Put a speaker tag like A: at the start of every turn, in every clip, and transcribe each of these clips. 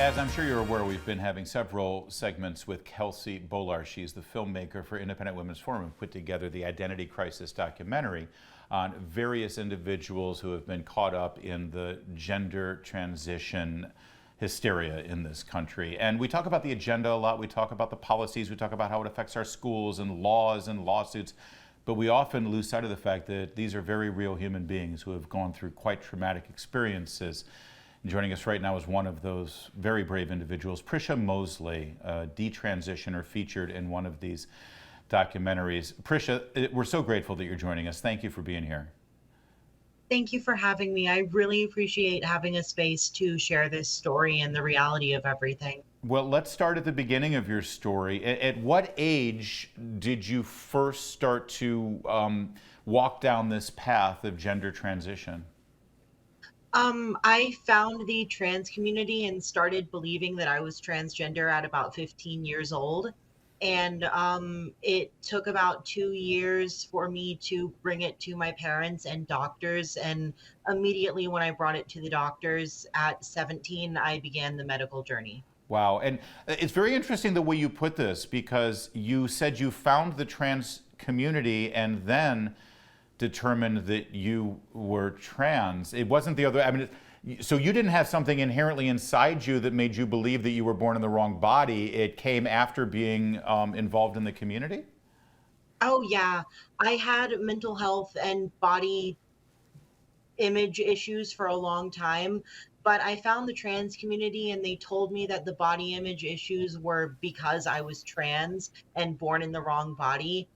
A: As I'm sure you're aware, we've been having several segments with Kelsey Bolar. She's the filmmaker for Independent Women's Forum, who put together the Identity Crisis documentary on various individuals who have been caught up in the gender transition hysteria in this country. And we talk about the agenda a lot. We talk about the policies. We talk about how it affects our schools and laws and lawsuits. But we often lose sight of the fact that these are very real human beings who have gone through quite traumatic experiences. Joining us right now is one of those very brave individuals, Prisha Mosley, a detransitioner featured in one of these documentaries. Prisha, we're so grateful that you're joining us. Thank you for being here.
B: Thank you for having me. I really appreciate having a space to share this story and the reality of everything.
A: Well, let's start at the beginning of your story. At what age did you first start to walk down this path of gender transition?
B: I found the trans community and started believing that I was transgender at about 15 years old. And it took about 2 years for me to bring it to my parents and doctors. And immediately when I brought it to the doctors at 17, I began the medical journey.
A: Wow. And it's very interesting the way you put this, because you said you found the trans community and then determined that you were trans. It wasn't the other, I mean, so you didn't have something inherently inside you that made you believe that you were born in the wrong body. It came after being involved in the community?
B: Oh, yeah. I had mental health and body image issues for a long time, but I found the trans community and they told me that the body image issues were because I was trans and born in the wrong body.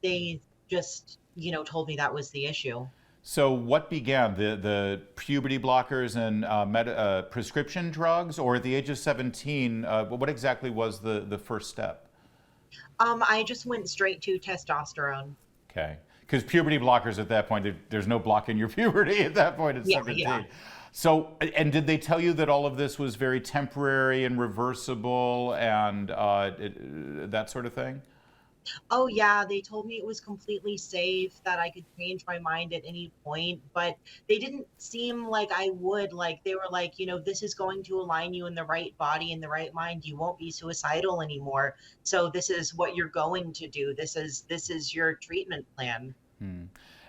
B: They just, told me that was the issue.
A: So what began? The puberty blockers and prescription drugs, or at the age of 17, what exactly was the first step?
B: I just went straight to testosterone.
A: Okay. Because puberty blockers at that point, there's no blocking your puberty at that point at
B: Yeah,
A: 17.
B: yeah.
A: So, and did they tell you that all of this was very temporary and reversible and that sort of thing?
B: Oh, yeah, they told me it was completely safe, that I could change my mind at any point, but they didn't seem like I would. Like, they were like, this is going to align you in the right body, in the right mind. You won't be suicidal anymore. So this is what you're going to do. This is your treatment plan.
A: Hmm.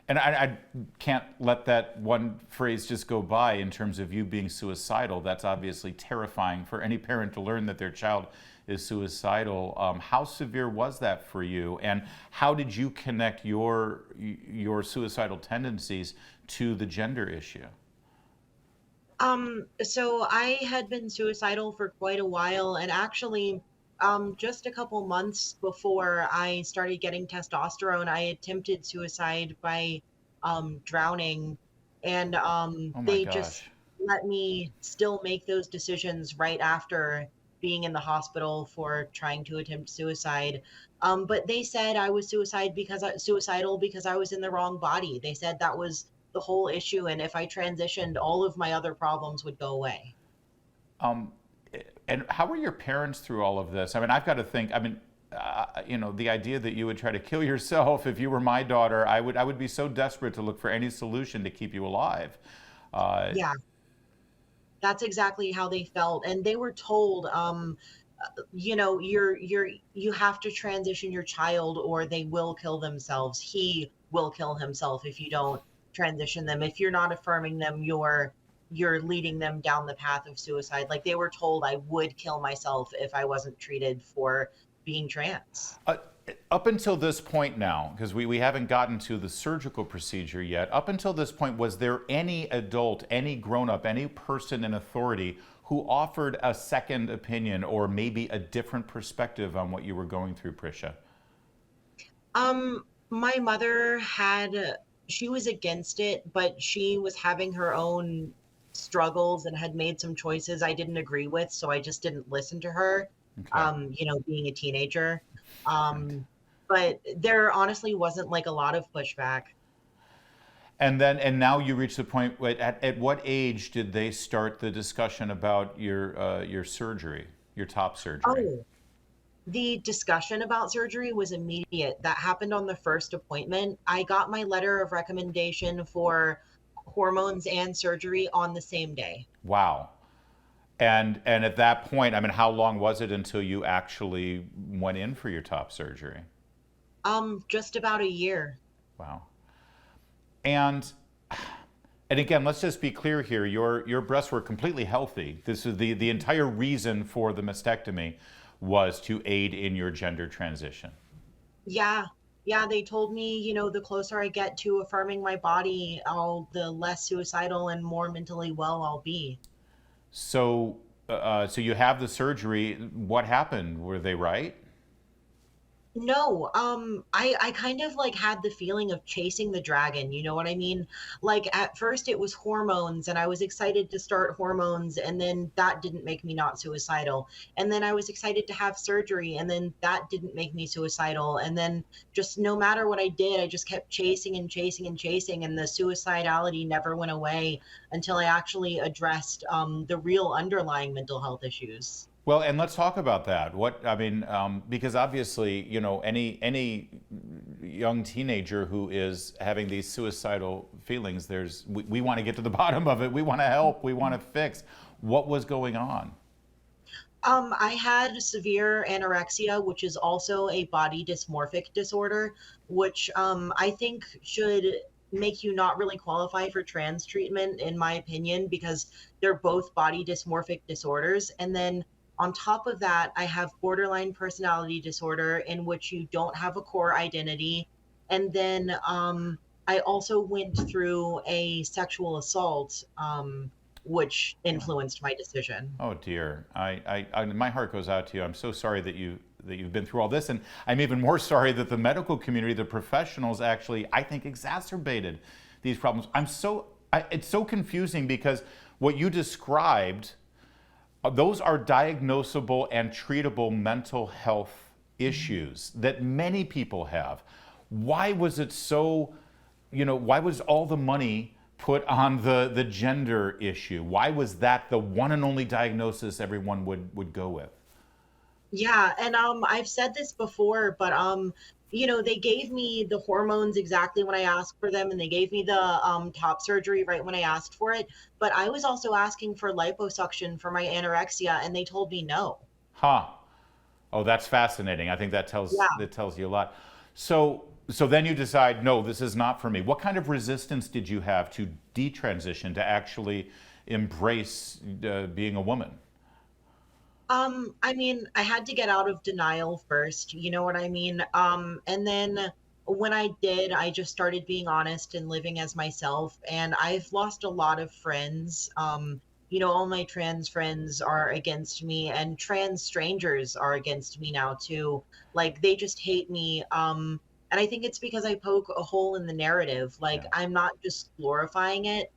A: And I can't let that one phrase just go by in terms of you being suicidal. That's obviously terrifying for any parent to learn that their child is suicidal. How severe was that for you? And how did you connect your suicidal tendencies to the gender issue?
B: So I had been suicidal for quite a while, and actually, just a couple months before I started getting testosterone, I attempted suicide by drowning, and
A: Oh my
B: they just
A: gosh.
B: let me still make those decisions right after being in the hospital for trying to attempt suicide. But they said I was suicidal because I was in the wrong body. They said that was the whole issue, and if I transitioned, all of my other problems would go away.
A: Um, and how were your parents through all of this? I mean, I've got to think, I mean, the idea that you would try to kill yourself if you were my daughter, I would be so desperate to look for any solution to keep you alive. Uh,
B: Yeah. That's exactly how they felt, and they were told, you have to transition your child, or they will kill themselves. He will kill himself if you don't transition them. If you're not affirming them, you're leading them down the path of suicide. Like, they were told I would kill myself if I wasn't treated for being trans.
A: Uh, Up until this point now, because we haven't gotten to the surgical procedure yet, up until this point, was there any adult, any grown up, any person in authority who offered a second opinion or maybe a different perspective on what you were going through, Prisha?
B: My mother she was against it, but she was having her own struggles and had made some choices I didn't agree with, so I just didn't listen to her,
A: Okay.
B: being a teenager.
A: Right.
B: Um, but there honestly wasn't like a lot of pushback.
A: And now you reach the point, at what age did they start the discussion about your surgery, your top surgery?
B: Oh, the discussion about surgery was immediate. That happened on the first appointment. I got my letter of recommendation for hormones and surgery on the same day.
A: Wow. And at that point, I mean, how long was it until you actually went in for your top surgery?
B: Just about a year.
A: Wow. And and again, let's just be clear here. Your breasts were completely healthy. This is the entire reason for the mastectomy was to aid in your gender transition.
B: Yeah. Yeah, they told me, the closer I get to affirming my body, the less suicidal and more mentally well I'll be.
A: So so you have the surgery. What happened? Were they right?
B: No, I kind of like had the feeling of chasing the dragon, you know what I mean? Like at first it was hormones and I was excited to start hormones and then that didn't make me not suicidal. And then I was excited to have surgery and then that didn't make me suicidal. And then just no matter what I did, I just kept chasing and chasing and chasing and the suicidality never went away until I actually addressed the real underlying mental health issues.
A: Well, and let's talk about that. What I mean, because obviously, any young teenager who is having these suicidal feelings, we want to get to the bottom of it. We want to help. We want to fix. What was going on?
B: I had severe anorexia, which is also a body dysmorphic disorder, which I think should make you not really qualify for trans treatment, in my opinion, because they're both body dysmorphic disorders. And then on top of that, I have borderline personality disorder, in which you don't have a core identity. And then I also went through a sexual assault, which influenced my decision.
A: Oh dear, my heart goes out to you. I'm so sorry that you've been through all this, and I'm even more sorry that the medical community, the professionals, actually, I think, exacerbated these problems. It's so confusing because what you described, those are diagnosable and treatable mental health issues that many people have. Why was it so, why was all the money put on the gender issue? Why was that the one and only diagnosis everyone would go with?
B: Yeah, and I've said this before, but they gave me the hormones exactly when I asked for them, and they gave me the top surgery right when I asked for it. But I was also asking for liposuction for my anorexia, and they told me no.
A: Huh. Oh, that's fascinating. I think
B: Yeah.
A: that tells you a lot. So then you decide, no, this is not for me. What kind of resistance did you have to detransition, to actually embrace being a woman?
B: I mean, I had to get out of denial first, you know what I mean? And then when I did, I just started being honest and living as myself. And I've lost a lot of friends. All my trans friends are against me, and trans strangers are against me now too. Like they just hate me. And I think it's because I poke a hole in the narrative. Like
A: Yeah.
B: I'm not just glorifying it.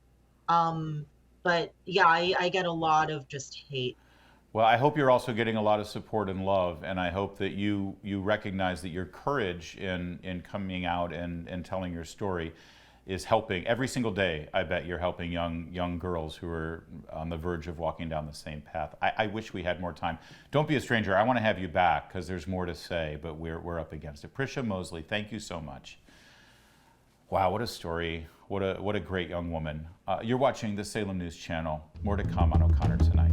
B: Um, but yeah, I get a lot of just hate.
A: Well, I hope you're also getting a lot of support and love, and I hope that you recognize that your courage in coming out and telling your story is helping every single day. I bet you're helping young girls who are on the verge of walking down the same path. I wish we had more time. Don't be a stranger. I want to have you back because there's more to say, but we're up against it. Prisha Mosley, thank you so much. Wow, what a story. What a great young woman. You're watching the Salem News Channel. More to come on O'Connor Tonight.